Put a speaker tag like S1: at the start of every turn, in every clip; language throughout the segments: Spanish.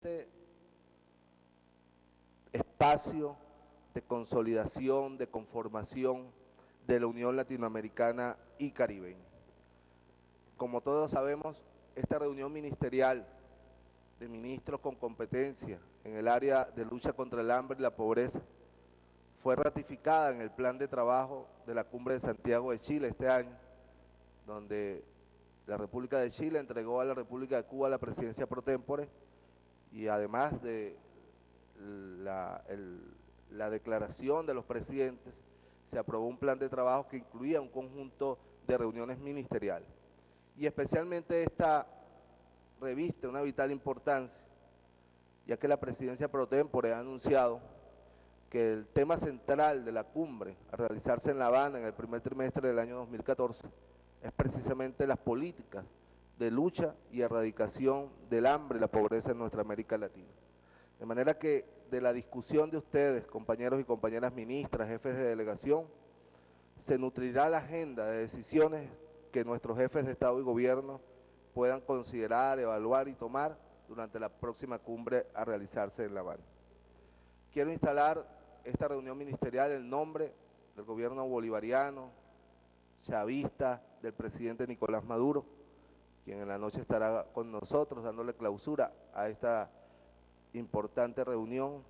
S1: siguiente espacio de consolidación, de conformación de la Unión Latinoamericana y Caribeña. Como todos sabemos, esta reunión ministerial de ministros con competencia en el área de lucha contra el hambre y la pobreza fue ratificada en el plan de trabajo de la Cumbre de Santiago de Chile este año, donde la República de Chile entregó a la República de Cuba la presidencia pro tempore y además de la declaración de los presidentes, se aprobó un plan de trabajo que incluía un conjunto de reuniones ministeriales. Y especialmente esta reviste una vital importancia, ya que la presidencia pro tempore ha anunciado que el tema central de la cumbre a realizarse en La Habana en el primer trimestre del año 2014 es precisamente las políticas de lucha y erradicación del hambre y la pobreza en nuestra América Latina. De manera que de la discusión de ustedes, compañeros y compañeras ministras, jefes de delegación, se nutrirá la agenda de decisiones que nuestros jefes de Estado y Gobierno puedan considerar, evaluar y tomar durante la próxima cumbre a realizarse en La Habana. Quiero instalar esta reunión ministerial en nombre del gobierno bolivariano, chavista, del presidente Nicolás Maduro, quien en la noche estará con nosotros dándole clausura a esta importante reunión,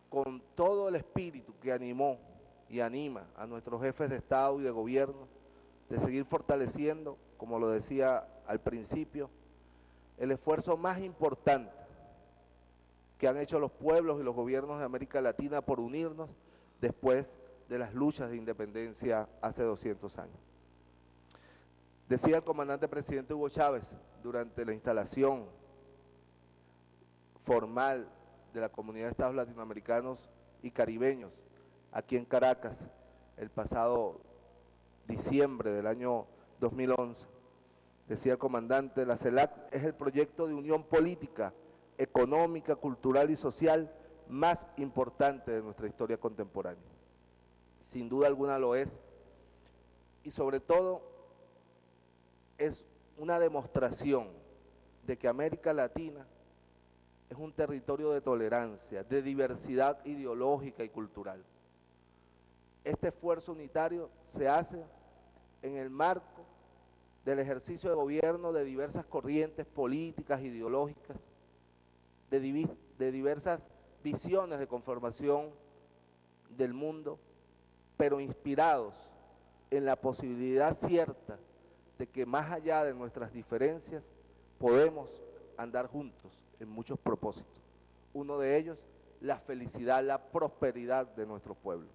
S1: con todo el espíritu que animó y anima a nuestros jefes de Estado y de Gobierno de seguir fortaleciendo, como lo decía al principio, el esfuerzo más importante que han hecho los pueblos y los gobiernos de América Latina por unirnos después de las luchas de independencia hace 200 años. Decía el comandante presidente Hugo Chávez durante la instalación formal de la Comunidad de Estados Latinoamericanos y Caribeños aquí en Caracas el pasado diciembre del año 2011, decía el comandante, la CELAC es el proyecto de unión política, económica, cultural y social más importante de nuestra historia contemporánea. Sin duda alguna lo es, y sobre todo es una demostración de que América Latina es un territorio de tolerancia, de diversidad ideológica y cultural. Este esfuerzo unitario se hace en el marco del ejercicio de gobierno de diversas corrientes políticas, ideológicas, de diversas visiones de conformación del mundo, pero inspirados en la posibilidad cierta de que más allá de nuestras diferencias podemos andar juntos en muchos propósitos. Uno de ellos, la felicidad, la prosperidad de nuestro pueblo.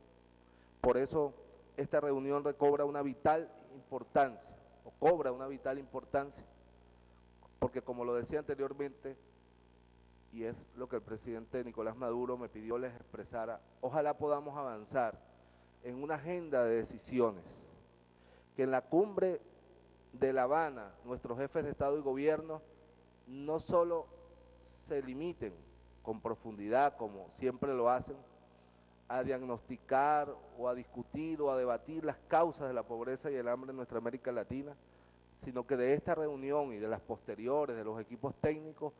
S1: Por eso esta reunión recobra una vital importancia, o cobra una vital importancia, porque como lo decía anteriormente, y es lo que el presidente Nicolás Maduro me pidió les expresara, ojalá podamos avanzar en una agenda de decisiones, que en la cumbre de La Habana nuestros jefes de Estado y Gobierno no solo se limiten con profundidad, como siempre lo hacen, a diagnosticar o a discutir o a debatir las causas de la pobreza y el hambre en nuestra América Latina, sino que de esta reunión y de las posteriores, de los equipos técnicos,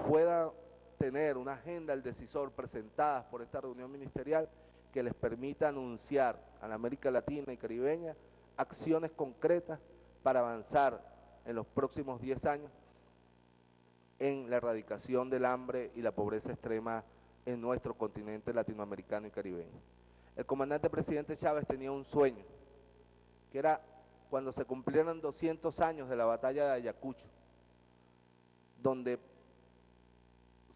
S1: pueda tener una agenda del decisor presentada por esta reunión ministerial que les permita anunciar a la América Latina y Caribeña acciones concretas para avanzar en los próximos 10 años en la erradicación del hambre y la pobreza extrema en nuestro continente latinoamericano y caribeño. El comandante presidente Chávez tenía un sueño, que era cuando se cumplieran 200 años de la batalla de Ayacucho, donde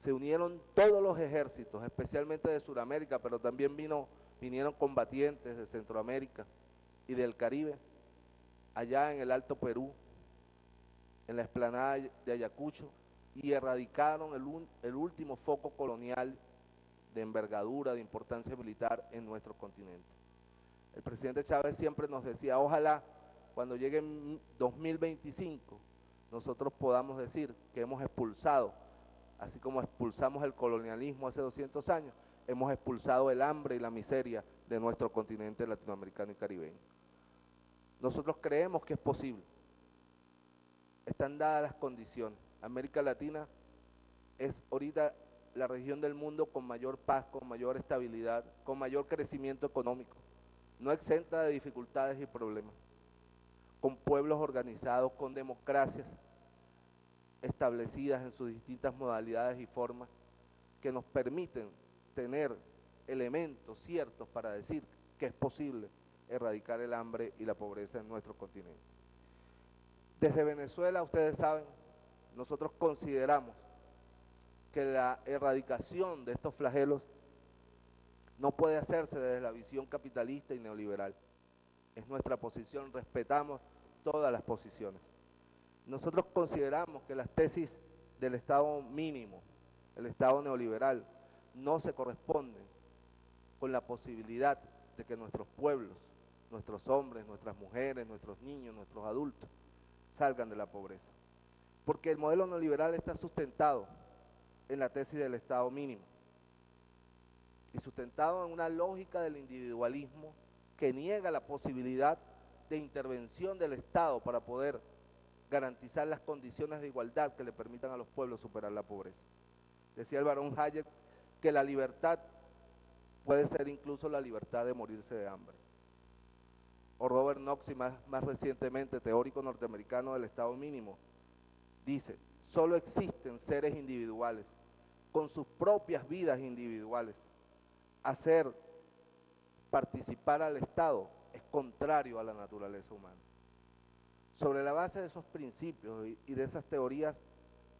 S1: se unieron todos los ejércitos, especialmente de Sudamérica, pero también vinieron combatientes de Centroamérica y del Caribe, allá en el Alto Perú, en la explanada de Ayacucho, y erradicaron el último foco colonial de envergadura, de importancia militar en nuestro continente. El presidente Chávez siempre nos decía, ojalá cuando llegue 2025 nosotros podamos decir que hemos expulsado, así como expulsamos el colonialismo hace 200 años, hemos expulsado el hambre y la miseria de nuestro continente latinoamericano y caribeño. Nosotros creemos que es posible. Están dadas las condiciones. América Latina es ahorita la región del mundo con mayor paz, con mayor estabilidad, con mayor crecimiento económico, no exenta de dificultades y problemas, con pueblos organizados, con democracias establecidas en sus distintas modalidades y formas que nos permiten tener elementos ciertos para decir que es posible erradicar el hambre y la pobreza en nuestro continente. Desde Venezuela, ustedes saben, nosotros consideramos que la erradicación de estos flagelos no puede hacerse desde la visión capitalista y neoliberal. Es nuestra posición, respetamos todas las posiciones. Nosotros consideramos que las tesis del Estado mínimo, el Estado neoliberal, no se corresponden con la posibilidad de que nuestros pueblos, nuestros hombres, nuestras mujeres, nuestros niños, nuestros adultos, salgan de la pobreza. Porque el modelo neoliberal está sustentado en la tesis del Estado mínimo y sustentado en una lógica del individualismo que niega la posibilidad de intervención del Estado para poder garantizar las condiciones de igualdad que le permitan a los pueblos superar la pobreza. Decía el barón Hayek que la libertad puede ser incluso la libertad de morirse de hambre. O Robert Knox, y más recientemente, teórico norteamericano del Estado mínimo, dice, solo existen seres individuales con sus propias vidas individuales. Hacer participar al Estado es contrario a la naturaleza humana. Sobre la base de esos principios y de esas teorías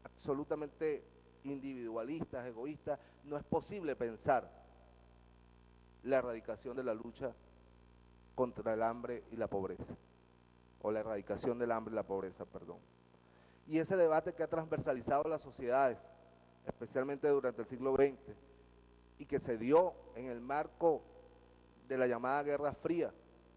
S1: absolutamente individualistas, egoístas, no es posible pensar la erradicación de la lucha contra el hambre y la pobreza, o la erradicación del hambre y la pobreza, perdón. Y ese debate que ha transversalizado las sociedades, especialmente durante el siglo XX, y que se dio en el marco de la llamada Guerra Fría,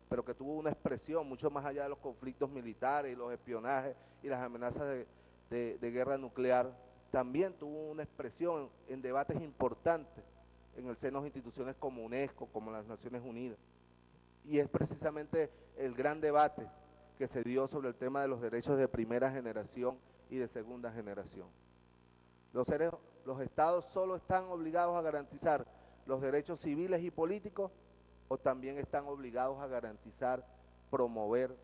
S1: pero que tuvo una expresión mucho más allá de los conflictos militares y los espionajes y las amenazas de guerra nuclear, también tuvo una expresión en debates importantes en el seno de instituciones como UNESCO, como las Naciones Unidas. Y es precisamente el gran debate que se dio sobre el tema de los derechos de primera generación y de segunda generación. Los estados solo están obligados a garantizar los derechos civiles y políticos o también están obligados a garantizar, promover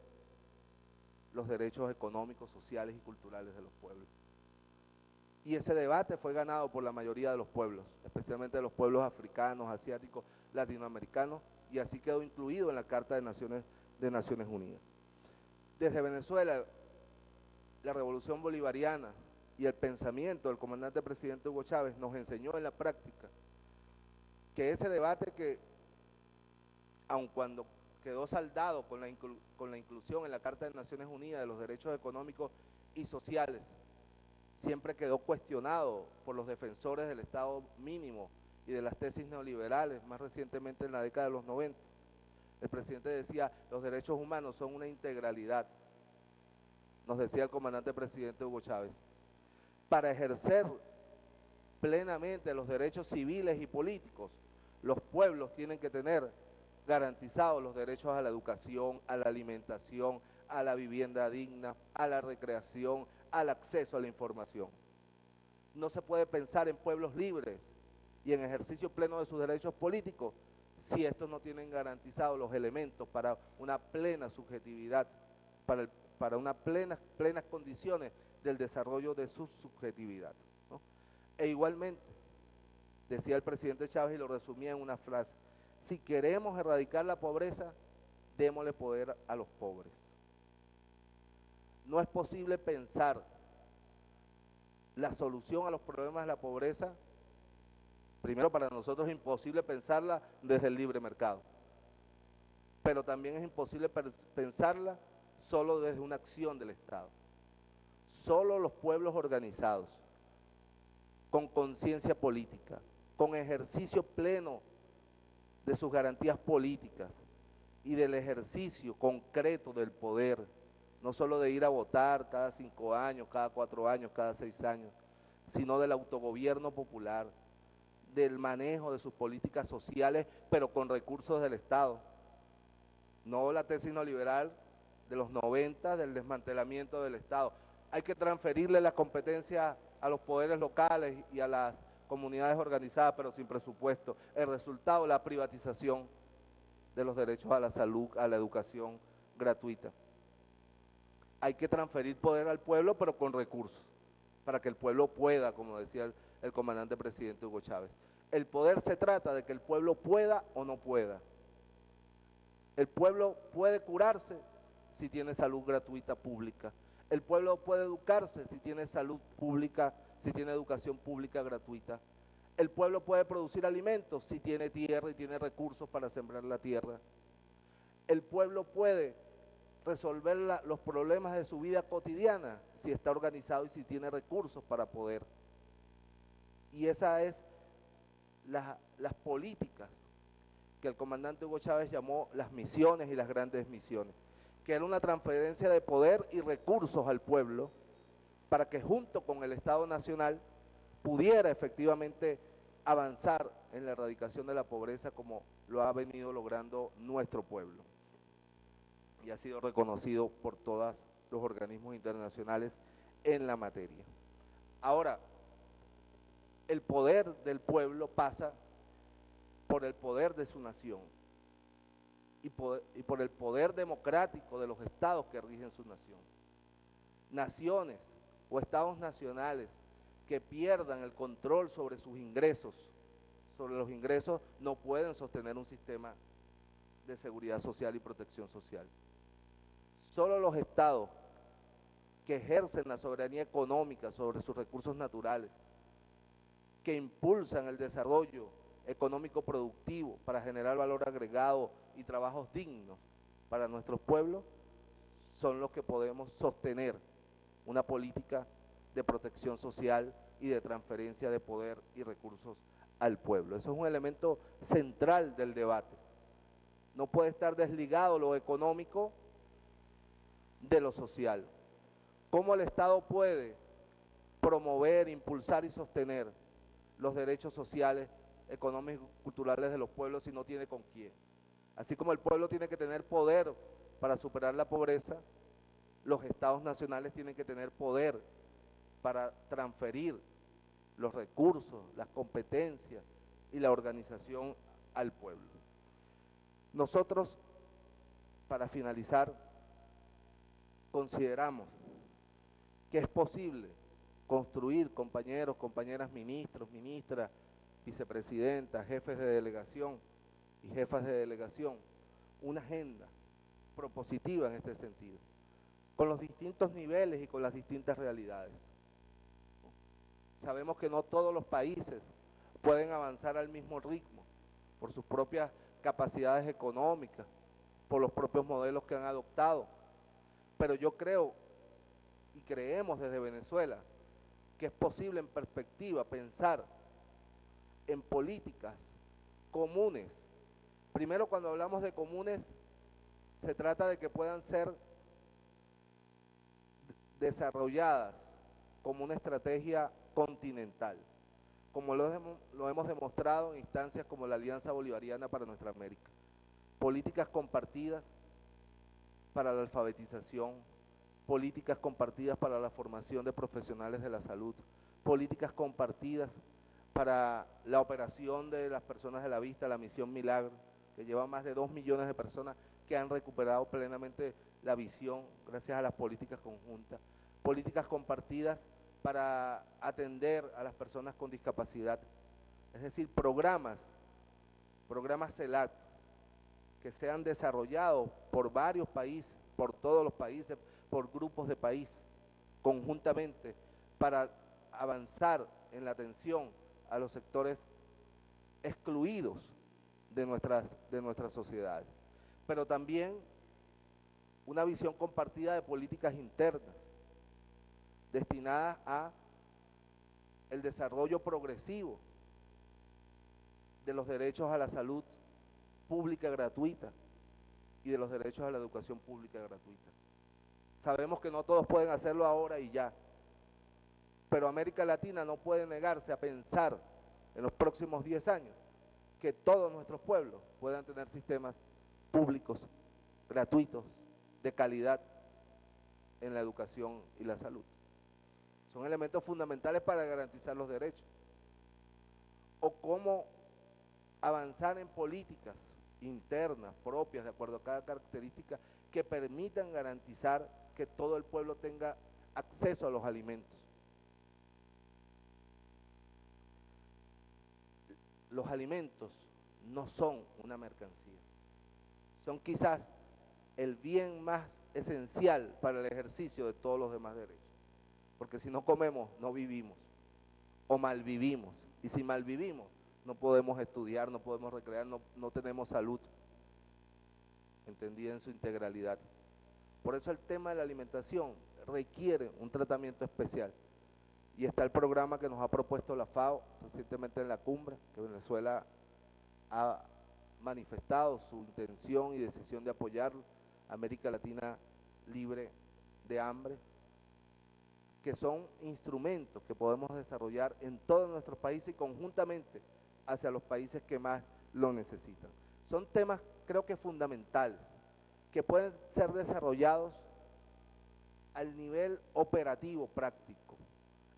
S1: los derechos económicos, sociales y culturales de los pueblos. Y ese debate fue ganado por la mayoría de los pueblos, especialmente de los pueblos africanos, asiáticos, latinoamericanos, y así quedó incluido en la Carta de Naciones Unidas. Desde Venezuela, la revolución bolivariana y el pensamiento del comandante presidente Hugo Chávez nos enseñó en la práctica que ese debate que, aun cuando quedó saldado con la inclusión en la Carta de Naciones Unidas de los derechos económicos y sociales, siempre quedó cuestionado por los defensores del Estado mínimo y de las tesis neoliberales, más recientemente en la década de los 90. El presidente decía, los derechos humanos son una integralidad, nos decía el comandante presidente Hugo Chávez. Para ejercer plenamente los derechos civiles y políticos, los pueblos tienen que tener garantizados los derechos a la educación, a la alimentación, a la vivienda digna, a la recreación, al acceso a la información. No se puede pensar en pueblos libres y en ejercicio pleno de sus derechos políticos si estos no tienen garantizados los elementos para una plena subjetividad, para unas plenas condiciones del desarrollo de su subjetividad, ¿no? E igualmente, decía el presidente Chávez y lo resumía en una frase, si queremos erradicar la pobreza, démosle poder a los pobres. No es posible pensar la solución a los problemas de la pobreza, primero para nosotros es imposible pensarla desde el libre mercado, pero también es imposible pensarla solo desde una acción del Estado. Solo los pueblos organizados, con conciencia política, con ejercicio pleno de sus garantías políticas y del ejercicio concreto del poder, no solo de ir a votar cada 5 años, cada 4 años, cada 6 años, sino del autogobierno popular, del manejo de sus políticas sociales, pero con recursos del Estado. No la tesis neoliberal de los 90 del desmantelamiento del Estado. Hay que transferirle la competencia a los poderes locales y a las comunidades organizadas, pero sin presupuesto. El resultado, la privatización de los derechos a la salud, a la educación gratuita. Hay que transferir poder al pueblo, pero con recursos, para que el pueblo pueda, como decía el comandante presidente Hugo Chávez. El poder se trata de que el pueblo pueda o no pueda. El pueblo puede curarse si tiene salud gratuita pública. El pueblo puede educarse si tiene salud pública, si tiene educación pública gratuita. El pueblo puede producir alimentos si tiene tierra y tiene recursos para sembrar la tierra. El pueblo puede resolver los problemas de su vida cotidiana si está organizado y si tiene recursos para poder. Y esas es las políticas que el comandante Hugo Chávez llamó las misiones y las grandes misiones, que era una transferencia de poder y recursos al pueblo para que junto con el Estado Nacional pudiera efectivamente avanzar en la erradicación de la pobreza como lo ha venido logrando nuestro pueblo y ha sido reconocido por todos los organismos internacionales en la materia. Ahora, el poder del pueblo pasa por el poder de su nación y por el poder democrático de los estados que rigen su nación. Naciones o estados nacionales que pierdan el control sobre sus ingresos, sobre los ingresos, no pueden sostener un sistema de seguridad social y protección social. Solo los estados que ejercen la soberanía económica sobre sus recursos naturales, que impulsan el desarrollo económico productivo para generar valor agregado y trabajos dignos para nuestros pueblos, son los que podemos sostener una política de protección social y de transferencia de poder y recursos al pueblo. Eso es un elemento central del debate. No puede estar desligado lo económico de lo social. ¿Cómo el Estado puede promover, impulsar y sostener los derechos sociales, económicos y culturales de los pueblos si no tiene con quién? Así como el pueblo tiene que tener poder para superar la pobreza, los estados nacionales tienen que tener poder para transferir los recursos, las competencias y la organización al pueblo. Nosotros, para finalizar, consideramos que es posible construir, compañeros, compañeras ministros, ministras, vicepresidentas, jefes de delegación y jefas de delegación, una agenda propositiva en este sentido, con los distintos niveles y con las distintas realidades. Sabemos que no todos los países pueden avanzar al mismo ritmo por sus propias capacidades económicas, por los propios modelos que han adoptado, pero yo creo y creemos desde Venezuela que es posible en perspectiva pensar en políticas comunes. Primero, cuando hablamos de comunes, se trata de que puedan ser desarrolladas como una estrategia continental, como lo hemos demostrado en instancias como la Alianza Bolivariana para Nuestra América. Políticas compartidas para la alfabetización, políticas compartidas para la formación de profesionales de la salud, políticas compartidas para la operación de las personas de la vista, la misión Milagro, que lleva más de 2 millones de personas que han recuperado plenamente la visión gracias a las políticas conjuntas, políticas compartidas para atender a las personas con discapacidad, es decir, programas CELAC, que sean desarrollados por varios países, por todos los países, por grupos de países, conjuntamente, para avanzar en la atención a los sectores excluidos de nuestras sociedades. Pero también una visión compartida de políticas internas, destinadas a el desarrollo progresivo de los derechos a la salud pública gratuita y de los derechos a la educación pública gratuita. Sabemos que no todos pueden hacerlo ahora y ya, pero América Latina no puede negarse a pensar en los próximos 10 años que todos nuestros pueblos puedan tener sistemas públicos, gratuitos, de calidad en la educación y la salud. Son elementos fundamentales para garantizar los derechos. O cómo avanzar en políticas internas, propias, de acuerdo a cada característica, que permitan garantizar que todo el pueblo tenga acceso a los alimentos. Los alimentos no son una mercancía, son quizás el bien más esencial para el ejercicio de todos los demás derechos, porque si no comemos, no vivimos, o malvivimos, y si malvivimos, no podemos estudiar, no podemos recrear, no tenemos salud, entendida en su integralidad. Por eso el tema de la alimentación requiere un tratamiento especial. Y está el programa que nos ha propuesto la FAO recientemente en la cumbre, que Venezuela ha manifestado su intención y decisión de apoyarlo, América Latina libre de hambre, que son instrumentos que podemos desarrollar en todos nuestros países y conjuntamente hacia los países que más lo necesitan. Son temas, creo que fundamentales, que pueden ser desarrollados al nivel operativo práctico.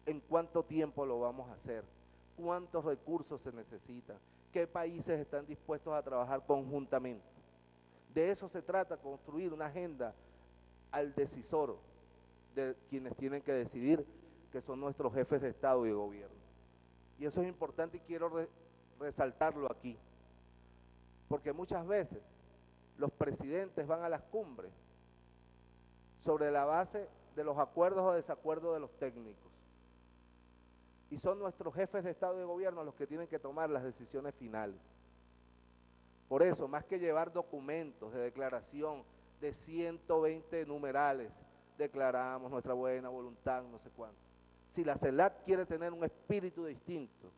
S1: ¿En cuánto tiempo lo vamos a hacer? ¿Cuántos recursos se necesitan? ¿Qué países están dispuestos a trabajar conjuntamente? De eso se trata, construir una agenda al decisor de quienes tienen que decidir, que son nuestros jefes de Estado y de gobierno. Y eso es importante y quiero resaltarlo aquí, porque muchas veces los presidentes van a las cumbres sobre la base de los acuerdos o desacuerdos de los técnicos. Y son nuestros jefes de Estado y de gobierno los que tienen que tomar las decisiones finales. Por eso, más que llevar documentos de declaración de 120 numerales, declaramos nuestra buena voluntad, no sé cuánto. Si la CELAC quiere tener un espíritu distinto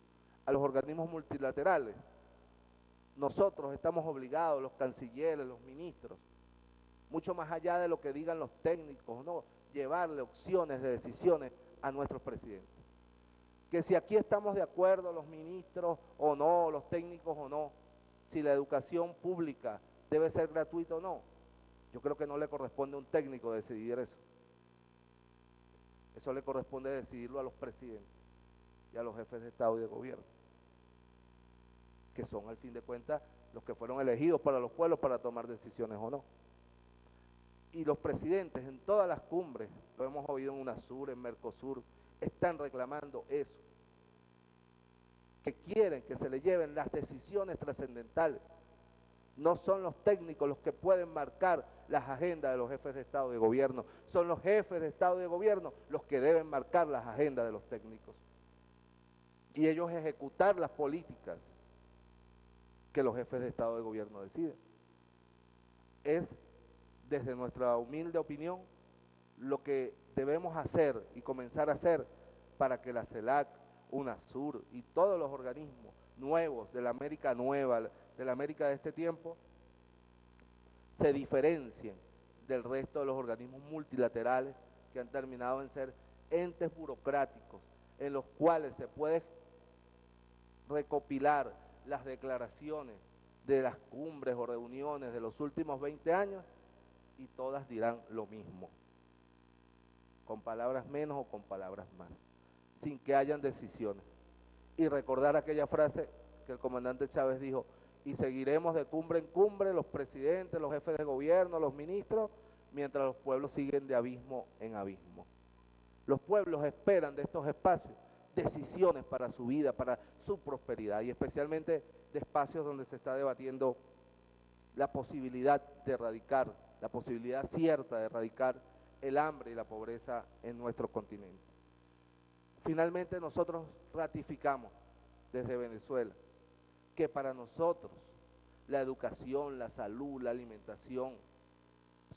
S1: a los organismos multilaterales, nosotros estamos obligados, los cancilleres, los ministros, mucho más allá de lo que digan los técnicos, no, llevarle opciones de decisiones a nuestros presidentes. Que si aquí estamos de acuerdo los ministros o no, los técnicos o no, si la educación pública debe ser gratuita o no, yo creo que no le corresponde a un técnico decidir eso. Eso le corresponde decidirlo a los presidentes y a los jefes de Estado y de gobierno, que son al fin de cuentas los que fueron elegidos para los pueblos para tomar decisiones o no. Y los presidentes en todas las cumbres, lo hemos oído en UNASUR, en Mercosur, están reclamando eso, que quieren que se le lleven las decisiones trascendentales. No son los técnicos los que pueden marcar las agendas de los jefes de Estado y de gobierno, son los jefes de Estado y de gobierno los que deben marcar las agendas de los técnicos. Y ellos ejecutar las políticas que los jefes de Estado y de gobierno deciden. Es, desde nuestra humilde opinión, lo que debemos hacer y comenzar a hacer para que la CELAC, UNASUR y todos los organismos nuevos de la América nueva, de la América de este tiempo, se diferencien del resto de los organismos multilaterales que han terminado en ser entes burocráticos en los cuales se puede recopilar las declaraciones de las cumbres o reuniones de los últimos 20 años y todas dirán lo mismo, con palabras menos o con palabras más, sin que hayan decisiones. Y recordar aquella frase que el comandante Chávez dijo: y seguiremos de cumbre en cumbre los presidentes, los jefes de gobierno, los ministros, mientras los pueblos siguen de abismo en abismo. Los pueblos esperan de estos espacios decisiones para su vida, para su prosperidad, y especialmente de espacios donde se está debatiendo la posibilidad de erradicar, la posibilidad cierta de erradicar el hambre y la pobreza en nuestro continente. Finalmente nosotros ratificamos desde Venezuela que para nosotros la educación, la salud, la alimentación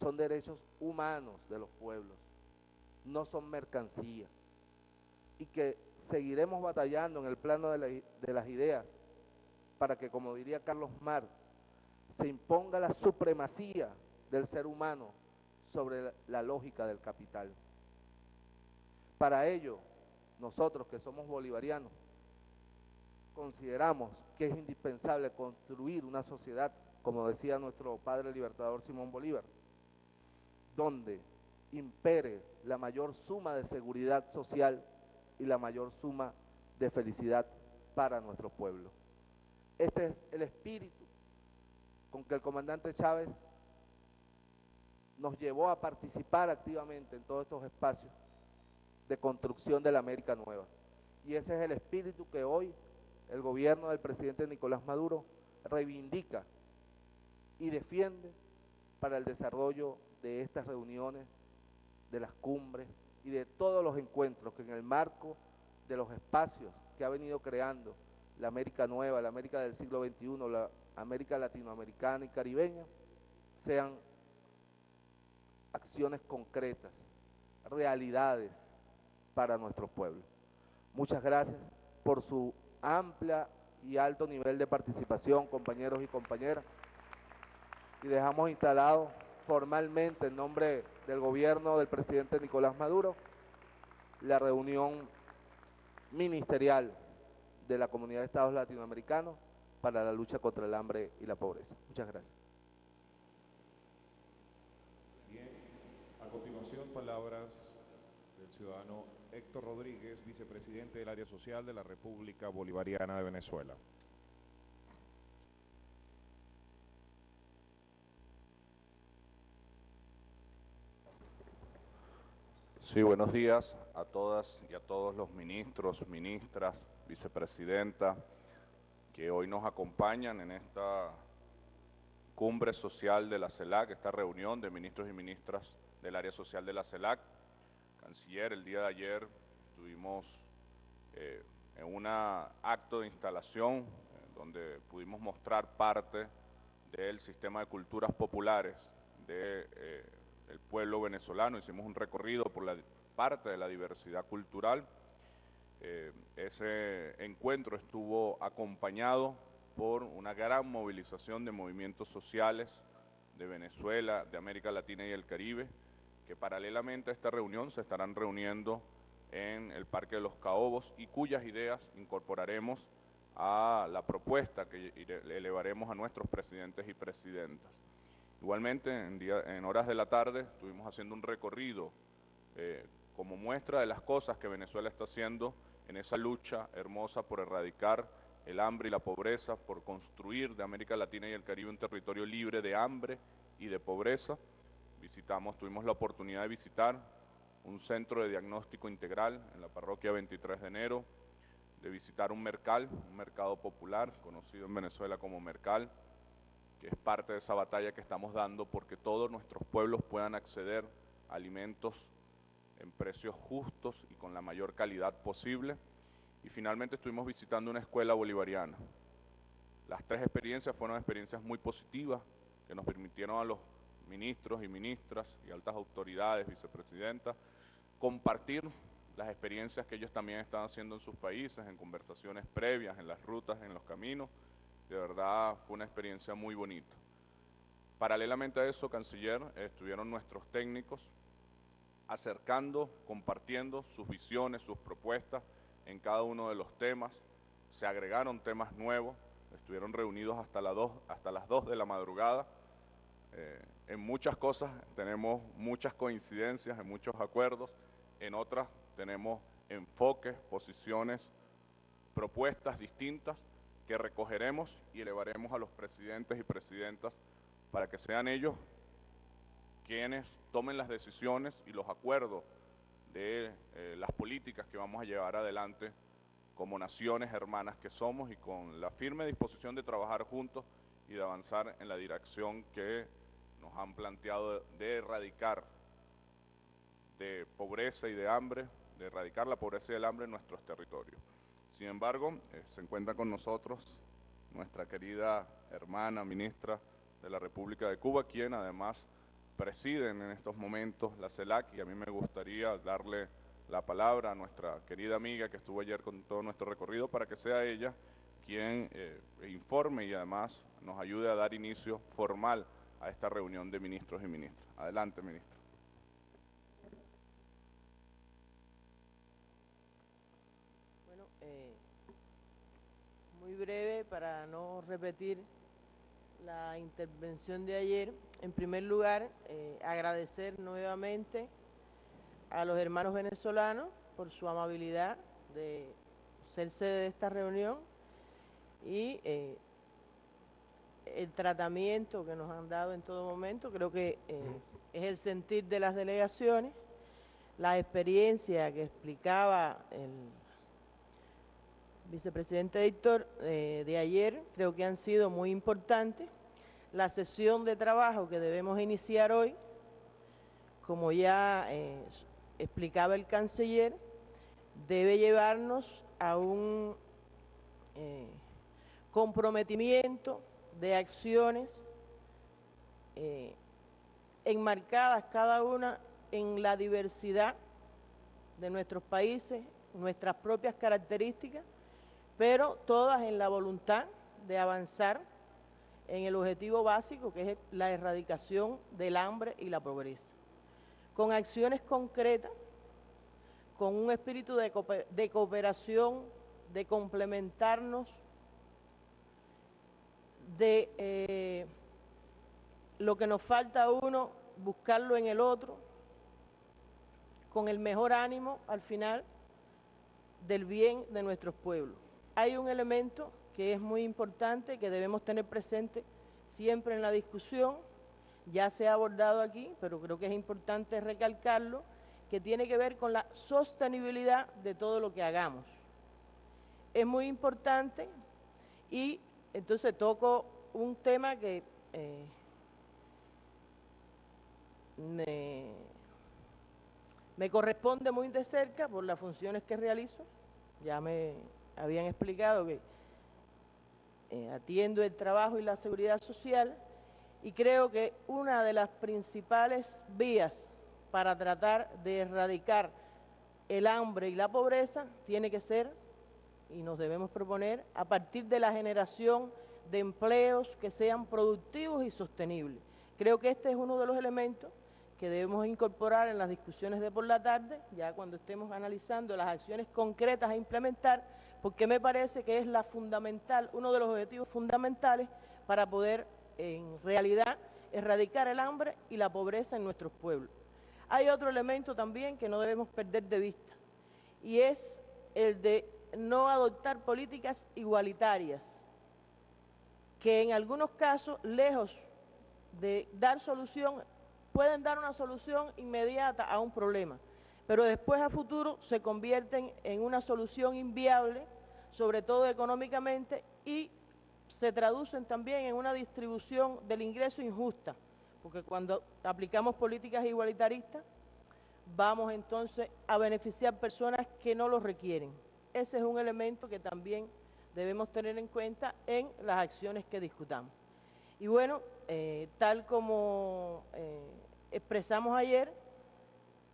S1: son derechos humanos de los pueblos, no son mercancías, y que seguiremos batallando en el plano de las ideas para que, como diría Carlos Marx, se imponga la supremacía del ser humano sobre la lógica del capital. Para ello, nosotros que somos bolivarianos, consideramos que es indispensable construir una sociedad, como decía nuestro padre libertador Simón Bolívar, donde impere la mayor suma de seguridad social y la mayor suma de felicidad para nuestro pueblo. Este es el espíritu con que el comandante Chávez nos llevó a participar activamente en todos estos espacios de construcción de la América Nueva. Y ese es el espíritu que hoy el gobierno del presidente Nicolás Maduro reivindica y defiende para el desarrollo de estas reuniones, de las cumbres y de todos los encuentros que en el marco de los espacios que ha venido creando la América Nueva, la América del siglo XXI, la América latinoamericana y caribeña, sean acciones concretas, realidades para nuestro pueblo. Muchas gracias por su amplia y alto nivel de participación, compañeros y compañeras. Y dejamos instalado formalmente en nombre del gobierno del presidente Nicolás Maduro la reunión ministerial de la Comunidad de Estados Latinoamericanos para la lucha contra el hambre y la pobreza. Muchas gracias.
S2: Bien, a continuación palabras del ciudadano Héctor Rodríguez, vicepresidente del Área Social de la República Bolivariana de Venezuela.
S3: Sí, buenos días a todas y a todos los ministros, ministras, vicepresidenta, que hoy nos acompañan en esta cumbre social de la CELAC, esta reunión de ministros y ministras del área social de la CELAC. Canciller, el día de ayer estuvimos en un acto de instalación donde pudimos mostrar parte del sistema de culturas populares del pueblo venezolano. Hicimos un recorrido por la parte de la diversidad cultural. Ese encuentro estuvo acompañado por una gran movilización de movimientos sociales de Venezuela, de América Latina y el Caribe, que paralelamente a esta reunión se estarán reuniendo en el Parque de los Caobos y cuyas ideas incorporaremos a la propuesta que elevaremos a nuestros presidentes y presidentas. Igualmente, en horas de la tarde estuvimos haciendo un recorrido como muestra de las cosas que Venezuela está haciendo en esa lucha hermosa por erradicar el hambre y la pobreza, por construir de América Latina y el Caribe un territorio libre de hambre y de pobreza. Tuvimos la oportunidad de visitar un centro de diagnóstico integral en la parroquia 23 de enero, de visitar un mercado popular, conocido en Venezuela como Mercal, que es parte de esa batalla que estamos dando porque todos nuestros pueblos puedan acceder a alimentos en precios justos y con la mayor calidad posible. Y finalmente estuvimos visitando una escuela bolivariana. Las tres experiencias fueron experiencias muy positivas que nos permitieron a los ministros y ministras y altas autoridades, vicepresidentas, compartir las experiencias que ellos también están haciendo en sus países, en conversaciones previas, en las rutas, en los caminos. De verdad fue una experiencia muy bonita. Paralelamente a eso, canciller, estuvieron nuestros técnicos acercando, compartiendo sus visiones, sus propuestas en cada uno de los temas. Se agregaron temas nuevos, estuvieron reunidos hasta las 2 de la madrugada. En muchas cosas tenemos muchas coincidencias, en muchos acuerdos, en otras tenemos enfoques, posiciones, propuestas distintas que recogeremos y elevaremos a los presidentes y presidentas para que sean ellos quienes tomen las decisiones y los acuerdos de las políticas que vamos a llevar adelante como naciones hermanas que somos y con la firme disposición de trabajar juntos y de avanzar en la dirección que nos han planteado de erradicar de pobreza y de hambre, de erradicar la pobreza y el hambre en nuestros territorios. Sin embargo, se encuentra con nosotros nuestra querida hermana ministra de la República de Cuba, quien además preside en estos momentos la CELAC, y a mí me gustaría darle la palabra a nuestra querida amiga que estuvo ayer con todo nuestro recorrido para que sea ella quien informe y además nos ayude a dar inicio formal a esta reunión de ministros y ministras. Adelante, ministra.
S4: Muy breve para no repetir la intervención de ayer. En primer lugar, agradecer nuevamente a los hermanos venezolanos por su amabilidad de ser sede de esta reunión y el tratamiento que nos han dado en todo momento. Creo que es el sentir de las delegaciones, la experiencia que explicaba el vicepresidente Héctor de ayer, creo que han sido muy importantes. La sesión de trabajo que debemos iniciar hoy, como ya explicaba el canciller, debe llevarnos a un comprometimiento de acciones enmarcadas cada una en la diversidad de nuestros países, nuestras propias características, pero todas en la voluntad de avanzar en el objetivo básico, que es la erradicación del hambre y la pobreza. Con acciones concretas, con un espíritu de cooperación, de complementarnos, de lo que nos falta a uno, buscarlo en el otro, con el mejor ánimo al final del bien de nuestros pueblos. Hay un elemento que es muy importante, que debemos tener presente siempre en la discusión, ya se ha abordado aquí, pero creo que es importante recalcarlo, que tiene que ver con la sostenibilidad de todo lo que hagamos. Es muy importante y entonces toco un tema que me corresponde muy de cerca por las funciones que realizo. Ya me habían explicado que atiendo el trabajo y la seguridad social, y creo que una de las principales vías para tratar de erradicar el hambre y la pobreza tiene que ser, y nos debemos proponer, a partir de la generación de empleos que sean productivos y sostenibles. Creo que este es uno de los elementos que debemos incorporar en las discusiones de por la tarde, ya cuando estemos analizando las acciones concretas a implementar, porque me parece que es la fundamental, uno de los objetivos fundamentales para poder en realidad erradicar el hambre y la pobreza en nuestros pueblos. Hay otro elemento también que no debemos perder de vista, y es el de no adoptar políticas igualitarias, que en algunos casos, lejos de dar solución, pueden dar una solución inmediata a un problema, pero después a futuro se convierten en una solución inviable, sobre todo económicamente, y se traducen también en una distribución del ingreso injusta, porque cuando aplicamos políticas igualitaristas, vamos entonces a beneficiar personas que no lo requieren. Ese es un elemento que también debemos tener en cuenta en las acciones que discutamos. Y bueno, tal como expresamos ayer,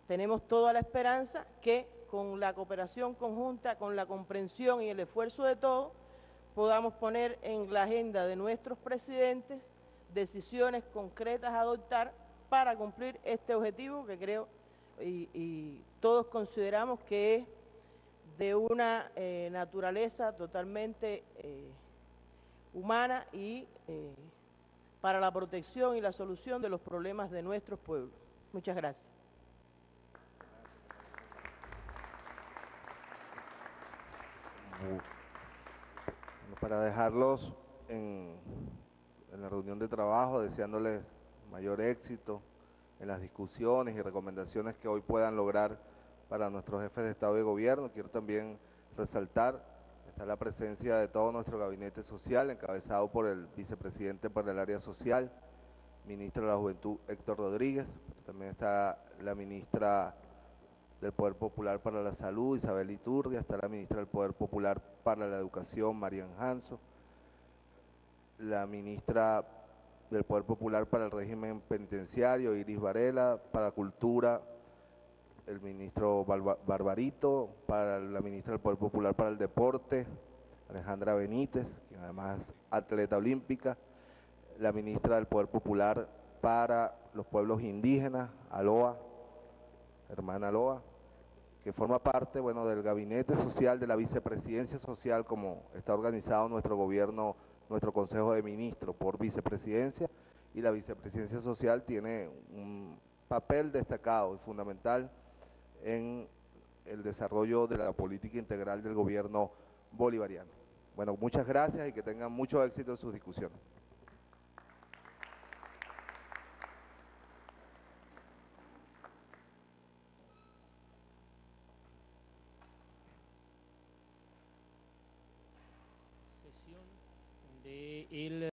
S4: tenemos toda la esperanza que con la cooperación conjunta, con la comprensión y el esfuerzo de todos, podamos poner en la agenda de nuestros presidentes decisiones concretas a adoptar para cumplir este objetivo que creo y todos consideramos que es de una naturaleza totalmente humana y para la protección y la solución de los problemas de nuestros pueblos. Muchas gracias.
S1: Bueno, para dejarlos en la reunión de trabajo, deseándoles mayor éxito en las discusiones y recomendaciones que hoy puedan lograr para nuestros jefes de Estado y de Gobierno. Quiero también resaltar, está la presencia de todo nuestro gabinete social, encabezado por el vicepresidente para el área social, ministro de la Juventud Héctor Rodríguez, también está la ministra del Poder Popular para la Salud, Isabel Iturria, está la ministra del Poder Popular para la Educación, Marian Hanso, la ministra del Poder Popular para el Régimen Penitenciario, Iris Varela, para Cultura, el ministro Barbarito, para la ministra del Poder Popular para el Deporte, Alejandra Benítez, quien además es atleta olímpica, la ministra del Poder Popular para los pueblos indígenas, Aloa, hermana Aloa, que forma parte, bueno, del gabinete social de la vicepresidencia social, como está organizado nuestro gobierno nuestro Consejo de Ministros por vicepresidencia, y la vicepresidencia social tiene un papel destacado y fundamental en el desarrollo de la política integral del gobierno bolivariano. Bueno, muchas gracias y que tengan mucho éxito en sus discusiones.
S5: Sesión de el